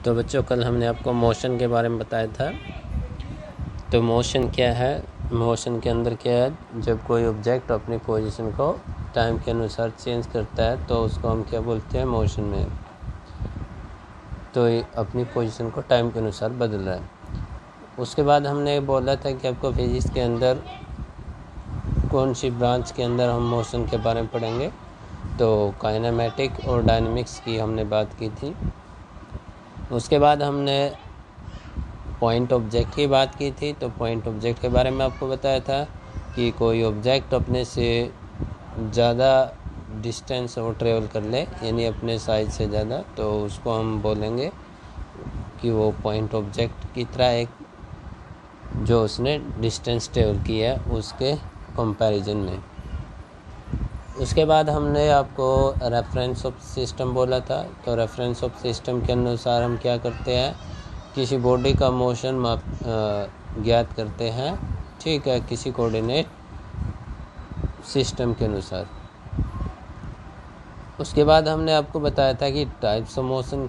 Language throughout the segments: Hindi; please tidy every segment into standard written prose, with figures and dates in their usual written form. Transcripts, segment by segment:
तो बच्चों कल हमने आपको मोशन के बारे में बताया था। तो मोशन क्या है, मोशन के अंदर क्या है, जब कोई ऑब्जेक्ट अपनी पोजीशन को टाइम के अनुसार चेंज करता है तो उसको हम क्या बोलते हैं, मोशन में। तो ये अपनी पोजीशन को टाइम के अनुसार बदल रहा है। उसके बाद हमने बोला था कि आपको फिजिक्स के अंदर कौन सी ब्रांच के अंदर हम मोशन के बारे में पढ़ेंगे। तो काइनेमेटिक और डायनेमिक्स की हमने बात की थी। उसके बाद हमने पॉइंट ऑब्जेक्ट की बात की थी। तो पॉइंट ऑब्जेक्ट के बारे में आपको बताया था कि कोई ऑब्जेक्ट अपने से ज़्यादा डिस्टेंस और ट्रेवल कर ले, यानी अपने साइज से ज़्यादा, तो उसको हम बोलेंगे कि वो पॉइंट ऑब्जेक्ट की तरह एक जो उसने डिस्टेंस ट्रेवल किया है उसके कंपैरिजन में। उसके बाद हमने आपको रेफरेंस ऑफ सिस्टम बोला था। तो रेफरेंस ऑफ सिस्टम के अनुसार हम क्या करते हैं, किसी बॉडी का मोशन ज्ञात करते हैं, ठीक है, किसी कोऑर्डिनेट सिस्टम के अनुसार। उसके बाद हमने आपको बताया था कि टाइप्स ऑफ मोशन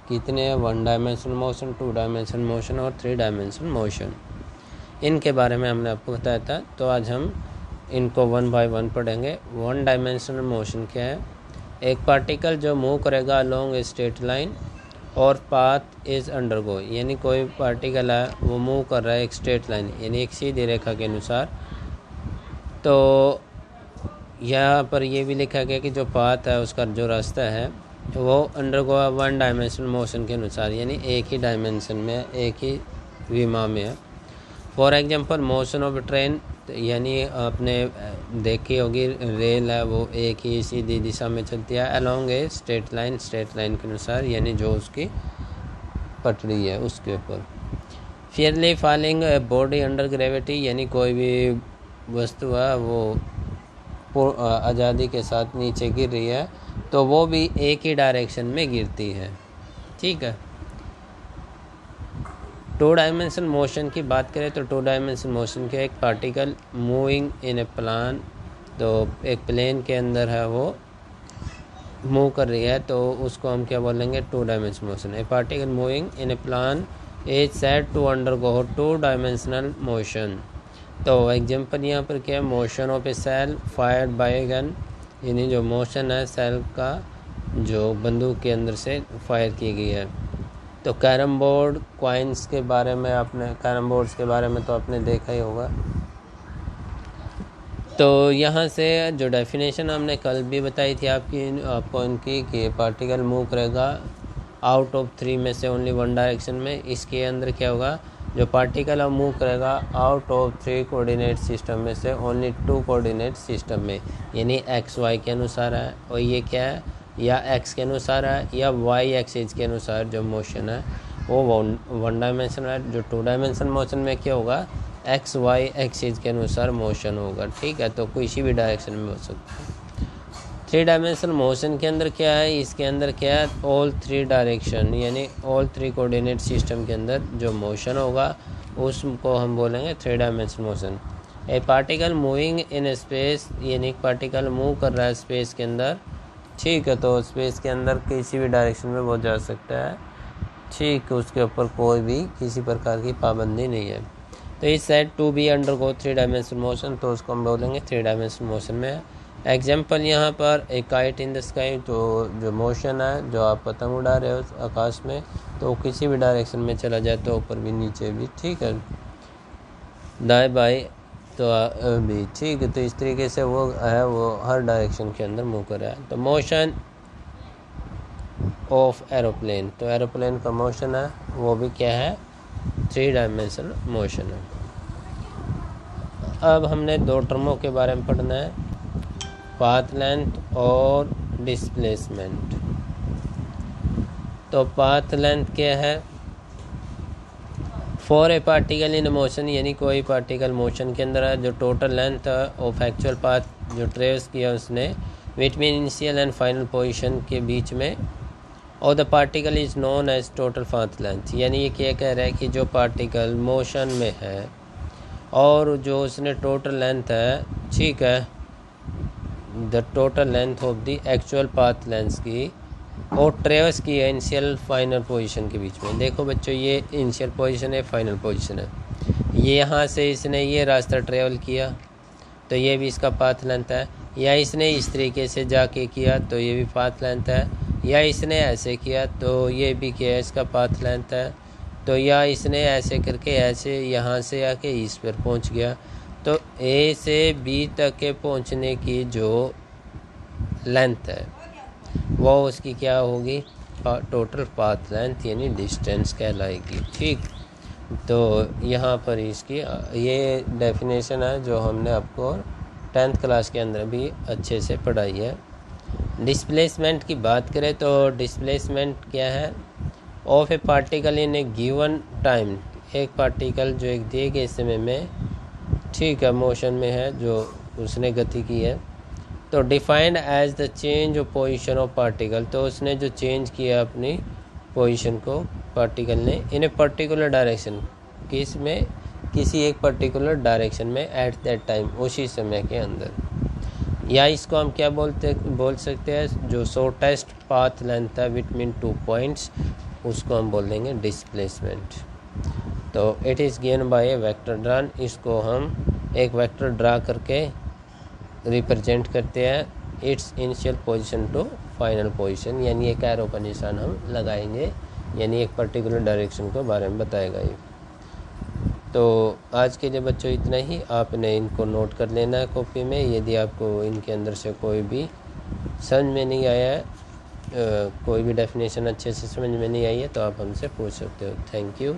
कितने हैं, 1 डायमेंशनल मोशन, 2 डायमेंशनल मोशन और 3 डायमेंशनल मोशन। इनके बारे में हमने आपको बताया था। तो आज हम इनको 1 बाय 1 पढ़ेंगे। 1 डायमेंशनल मोशन क्या है, एक पार्टिकल जो मूव करेगा अलोंग ए स्ट्रेट लाइन और पाथ इज अंडरगो, यानी कोई पार्टिकल है वो मूव कर रहा है एक स्ट्रेट लाइन, यानी एक सीधी रेखा के अनुसार। तो यहाँ पर ये भी लिखा गया कि जो पाथ है उसका जो रास्ता है वो अंडरगो 1 डायमेंशनल मोशन के अनुसार, यानी एक ही डायमेंशन में, एक ही विमा में है। For example motion of train, यानी आपने देखी होगी रेल है वो एक ही सीधी दिशा में चलती है along a straight line, straight line के अनुसार, यानी जो उसकी पटरी है उसके ऊपर। Fairlie falling body under gravity, यानी कोई भी वस्तु है वो आज़ादी के साथ नीचे गिर रही है तो वो भी एक ही डायरेक्शन में गिरती है, ठीक है। 2 डायमेंशनल मोशन की बात करें तो 2 डायमेंशनल मोशन के एक particle moving in a plan, तो एक प्लेन के अंदर है वो मूव कर रही है तो उसको हम क्या बोलेंगे, 2 dimensional motion. A particle moving in a plane is said to undergo 2 dimensional motion. तो एग्जांपल यहाँ पर क्या है, motion of a shell fired by a gun, यानी जो मोशन है सेल का जो बंदूक के अंदर से फायर की गई है। तो कैरम बोर्ड कॉइन्स के बारे में कैरम बोर्ड्स के बारे में तो आपने देखा ही होगा। तो यहाँ से जो डेफिनेशन हमने कल भी बताई थी आपको इनकी, कि पार्टिकल मूव करेगा आउट ऑफ 3 में से ओनली 1 डायरेक्शन में। इसके अंदर क्या होगा, जो पार्टिकल अब मूव करेगा आउट ऑफ 3 कोऑर्डिनेट सिस्टम में से ओनली 2 कोऑर्डिनेट सिस्टम में, यानी एक्स वाई के अनुसार है, और ये क्या है, या एक्स के अनुसार है या वाई एक्सिस के अनुसार जो मोशन है वो 1 डायमेंशन है। जो 2 डायमेंशन मोशन में क्या होगा, एक्स वाई एक्सिस के अनुसार मोशन होगा, ठीक है। तो किसी भी डायरेक्शन में हो सकता है। 3 डायमेंशनल मोशन के अंदर क्या है, इसके अंदर क्या है, ऑल 3 डायरेक्शन, यानी ऑल 3 कोऑर्डिनेट सिस्टम के अंदर जो मोशन होगा उसको हम बोलेंगे 3 dimensional motion. A particle moving in space, यानी पार्टिकल मूव कर रहा है स्पेस के अंदर, ठीक है। तो स्पेस के अंदर किसी भी डायरेक्शन में वो जा सकता है, ठीक, उसके ऊपर कोई भी किसी प्रकार की पाबंदी नहीं है। तो इस said to be undergo 3 dimensional motion, तो उसको हम बोलेंगे 3 डायमेंशनल मोशन में। एग्जाम्पल यहाँ पर एक काइट इन द स्काई, तो जो मोशन है, जो आप पतंग उड़ा रहे हो आकाश में, तो किसी भी डायरेक्शन में चला जाए तो ऊपर भी नीचे भी, ठीक है, दाएं बाएं तो भी, ठीक है। तो इस तरीके से वो है वो हर डायरेक्शन के अंदर मूव कर रहा है। तो मोशन ऑफ एरोप्लेन, तो एरोप्लेन का मोशन है वो भी क्या है, 3 डायमेंशनल मोशन है। अब हमने 2 टर्मों के बारे में पढ़ना है, पाथ लेंथ और डिस्प्लेसमेंट। तो पाथ लेंथ क्या है, for a particle in motion, यानी कोई पार्टिकल मोशन के अंदर है, जो total length of actual path जो ट्रेवल्स किया उसने between initial and final position के बीच में, और the particle is known as total path length. यानी ये क्या कह रहा है कि जो पार्टिकल मोशन में है और जो उसने टोटल लेंथ है, ठीक है, the total length of the actual path length की और ट्रेवल्स की है इनिशियल फाइनल पोजीशन के बीच में। देखो बच्चों, ये इनिशियल पोजीशन है, फाइनल पोजीशन है। ये यहाँ से इसने ये रास्ता ट्रेवल किया तो ये भी इसका पाथ लेंथ है, या इसने इस तरीके से जाके किया तो ये भी पाथ लेंथ है, या इसने ऐसे किया तो ये भी क्या है, इसका पाथ लेंथ है। तो या इसने ऐसे करके ऐसे यहाँ से आके इस पर पहुँच गया, तो ए से बी तक के पहुँचने की जो लेंथ है वो उसकी क्या होगी, टोटल पाथ लेंथ यानी डिस्टेंस कहलाएगी। ठीक, तो यहाँ पर इसकी ये डेफिनेशन है जो हमने आपको 10th क्लास के अंदर भी अच्छे से पढ़ाई है। डिस्प्लेसमेंट की बात करें तो डिस्प्लेसमेंट क्या है, of A particle in A given time. एक पार्टिकल जो एक दिए गए समय में, ठीक है, मोशन में है, जो उसने गति की है, तो defined as the change of position of particle. तो उसने जो चेंज किया अपनी पोजीशन को पार्टिकल ने इन ए पर्टिकुलर डायरेक्शन, किस में, किसी एक पर्टिकुलर डायरेक्शन में एट दैट टाइम, उसी समय के अंदर। या इसको हम क्या बोल सकते हैं, जो शॉर्टेस्ट पाथ लेंथ है बिटवीन 2 पॉइंट्स, उसको हम बोल देंगे डिस्प्लेसमेंट। तो it is given by a vector drawn. इसको हम एक वेक्टर ड्रा करके रिप्रेजेंट करते हैं its initial position to final position, यानी एक एरो का निशान हम लगाएंगे, यानी एक पर्टिकुलर डायरेक्शन के बारे में बताएगा ये। तो आज के लिए बच्चों इतना ही, आपने इनको नोट कर लेना है कॉपी में। यदि आपको इनके अंदर से कोई भी समझ में नहीं आया है, कोई भी डेफिनेशन अच्छे से समझ में नहीं आई है, तो आप हमसे पूछ सकते हो। Thank you.